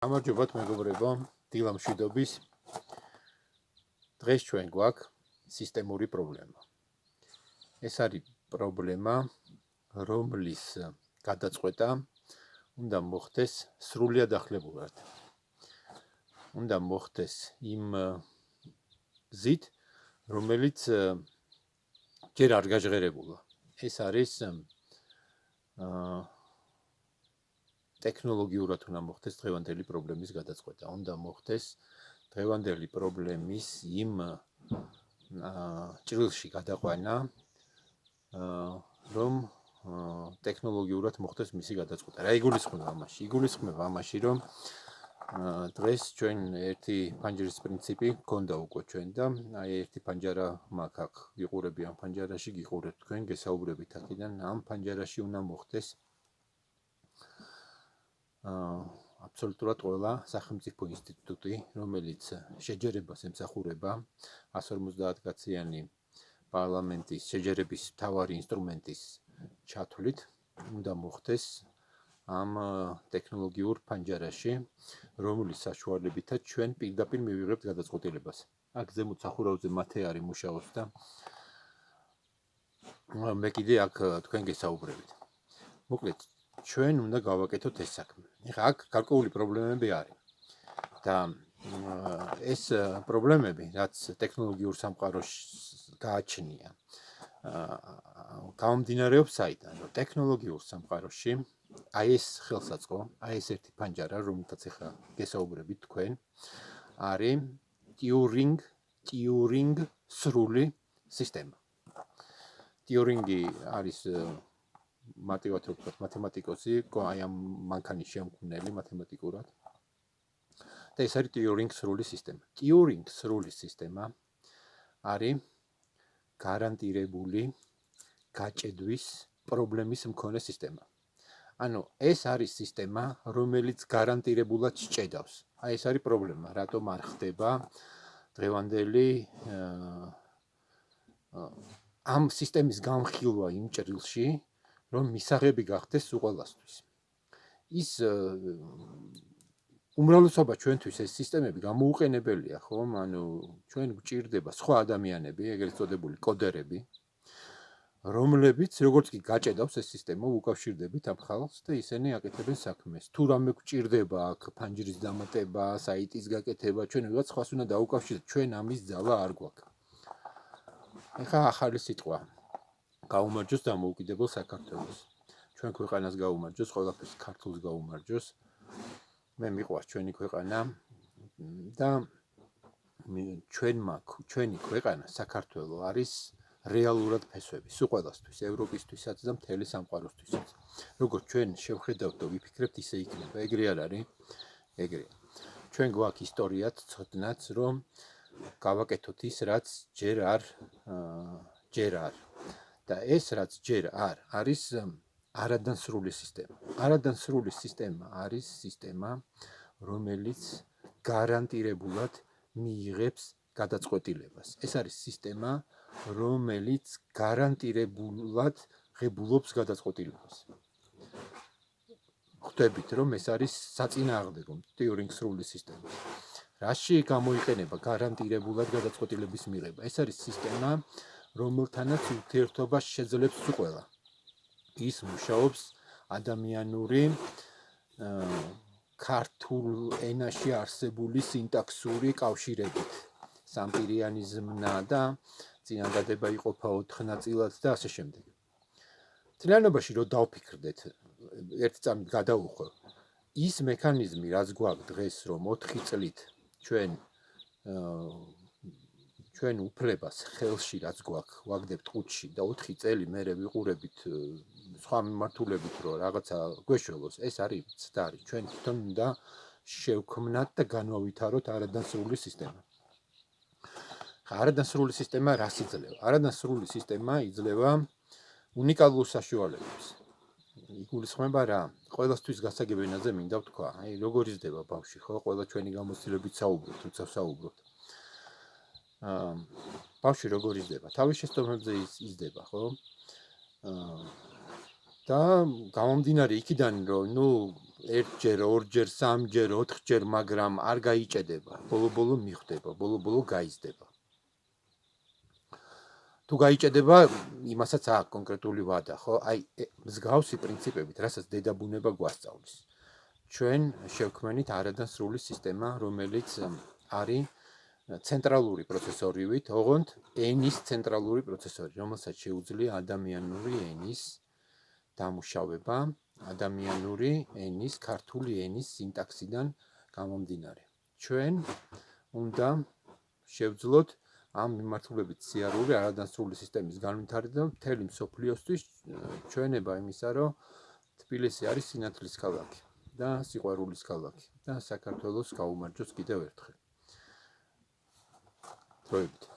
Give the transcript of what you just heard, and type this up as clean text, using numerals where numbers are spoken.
გამარჯობათ მეგობრებო, დილა მშვიდობის. დღეს ჩვენ გვაქვს სისტემური პრობლემა. ეს არის პრობლემა, რომლის გადაწყვეტა უნდა მოხდეს სრულიად ახლებურად. უნდა მოხდეს იმ გზით, რომელიც ჯერ არ გაჟღერებულა. ეს არის ტექნოლოგიურად უნდა მოხდეს დღევანდელი პრობლემის გადაწყვეტა. უნდა მოხდეს დღევანდელი პრობლემის იმ ჭრილში გადაყვანა, რომ ტექნოლოგიურად მოხდეს მისი გადაწყვეტა. რა იგულისხმება ამაში? იგულისხმება ამაში, რომ დღეს ჩვენ ერთი ფანჯრის პრინციპი გქონდა უკვე ჩვენ და აი ერთი ფანჯარა მაქვს აქ, ვიყურები ამ ფანჯარაში, გიყურებთ თქვენ, გესაუბრებით აქედან, ამ ფანჯარაში უნდა მოხდეს აბსოლუტურად ყველა სახელმწიფო ინსტიტუტი, რომელიც შეჯერებას ემსახურება 150 კაციანი პარლამენტის შეჯერების მთავარი ინსტრუმენტის ჩათვლით, უნდა მოხდეს ამ ტექნოლოგიურ ფანჯარაში, რომლის საშუალებითაც ჩვენ პირდაპირ მივიღებთ გადაწყვეტილებას. აქ ზემოთ სახურავზე მათე არის მუშაობს და მე კიდე აქ თქვენ გესაუბრებით. მოკლედ ჩვენ უნდა გავაკეთოთ ეს საქმე. ეხლა აქ გარკვეული პრობლემები არის. და ეს პრობლემები, რაც ტექნოლოგიურ სამყაროში გააჩნია, გამომდინარეობს საიდან, რომ ტექნოლოგიურ სამყაროში აი ეს ხელსაწყო, აი ეს ერთი ფანჯარა, რომელთაც ეხლა გესაუბრებით თქვენ, არის ტიურინგ სრული სისტემა. ტიურინგი არის მარტივად რო ვთქვათ, მათემატიკოსი, აი ამ მანქანის შემქმნელი მათემატიკურად. და ეს არის ტიურინგ სრული სისტემა. ტიურინგ სრული სისტემა არის გარანტირებული გაჭედვის პრობლემის მქონე სისტემა. ანუ ეს არის სისტემა, რომელიც გარანტირებულად სჭედავს. აი ეს არის პრობლემა, რატომ არ ხდება დღევანდელი ამ სისტემის გამხილვა იმ ჭრილში, რომ მისაღები გახდეს უყველასთვის. ის უმრავლესობა ჩვენთვის ეს სისტემები გამოუყენებელია, ხომ? ანუ ჩვენ გვჭირდება სხვა ადამიანები, ეგრეთ წოდებული კოდერები, რომლებიც როგორც კი გაჭედავს ეს სისტემა, უკავშირდებით ამ ხალხს და ისინი აკეთებენ საქმეს. თუ რამე გვჭირდება აქ ფანჯრის დამატება, საიტის გაკეთება, ჩვენ ვიღაც სხვას უნდა დაუკავშირდეთ, ჩვენ ამის ძალა არ გვაქვს. ეხლა ახალი სიტყვა. გაუმარჯოს დამოუკიდებელ საქართველოს. ჩვენ ქვეყანას გაუმარჯოს, ყველაფერს ქართულს გაუმარჯოს. მე მიყვარს ჩვენი ქვეყანა და ჩვენი ქვეყანა საქართველო არის რეალურად ფესვები, სულ ყველასთვის, ევროპისთვისაც და მთელი სამყაროსთვისაც. როგორც ჩვენ შევხედავთ და ვიფიქრებთ, ისე იქნება. ეგრე არ არის? ეგრეა. ჩვენ გვაქვს ისტორიაც, ცოდნაც, რომ გავაკეთოთ ის, რაც ჯერ არ. და ეს რაც ჯერ არ არის არადანსრული სისტემა. არადანსრული სისტემა არის სისტემა, რომელიც გარანტირებულად მიიღებს გადაწყვეტილებას. ეს არის სისტემა, რომელიც გარანტირებულად ღებულობს გადაწყვეტილებას. ხვდებით, რომ ეს არის საწინააღმდეგო ტიურინგ სრული სისტემა. რაში გამოიყენება გარანტირებულად გადაწყვეტილების მიღება? ეს არის სისტემა, რომელთანაც ურთიერთობა შეძლებს უყველა. ის მუშაობს ადამიანური ქართულ ენაში არსებული სინტაქსური კავშირებით. სამპირიანი ზმნა და წინადადება იყოფა 4 ნაწილად და ასე შემდეგ. მთლიანობაში რო დავფიქრდეთ, ერთ წამით გადავუხვევ, ის მექანიზმი, რაც გვაქვს დღეს, რომ 4 წლით ჩვენ უფლებას ხელში რაც გვაქვს, ვაგდებთ ყუთში და 4 წელი მერე ვიყურებით სხვა მიმართულებით, რომ რაღაცა გვეშველოს, ეს არის ცდარი. ჩვენ თვითონ უნდა შევქმნათ და განვავითაროთ არადანსრული სისტემა. არადანსრული სისტემა რას იძლევა? არადანსრული სისტემა იძლევა უნიკალურ საშუალებებს. იგულისხმება რა? ყველასთვის გასაგებ ენაზე მინდა ვთქვა. აი, როგორ იზრდება ბავშვი, ხო? ყველა ჩვენი გამოცდილებით საუბრობთ, როცა ვსაუბრობთ. ბავშვი როგორ იზრდება? თავის შეცდომებზე იზრდება, ხო? და გამომდინარე იქიდან, რომ ერთჯერ, ორჯერ, სამჯერ, ოთხჯერ, მაგრამ არ გაიჭედება. ბოლო-ბოლო მიხვდება, ბოლო-ბოლო გაიზრდება. თუ გაიჭედება, იმასაც აქვს კონკრეტული ვადა, ხო? აი, მსგავსი პრინციპებით, რასაც დედაბუნება გვასწავლის. ჩვენ შევქმნით არადასრული სისტემა, რომელიც არის ცენტრალური პროცესორივით, ოღონდ ენის ცენტრალური პროცესორი, რომელსაც შეუძლია ადამიანური ენის დამუშავება, ადამიანური ენის, ქართული ენის სინტაქსიდან გამომდინარე. ჩვენ უნდა შევძლოთ ამ მიმართულებით სიარული არადასრული სისტემის განვითარება მთელი მსოფლიოსთვის ჩვენება იმისა, რომ თბილისი არის სინათლის ქალაქი და სიყვარულის ქალაქი და საქართველოს გაუმარჯოს კიდევ ერთხელ. დროებით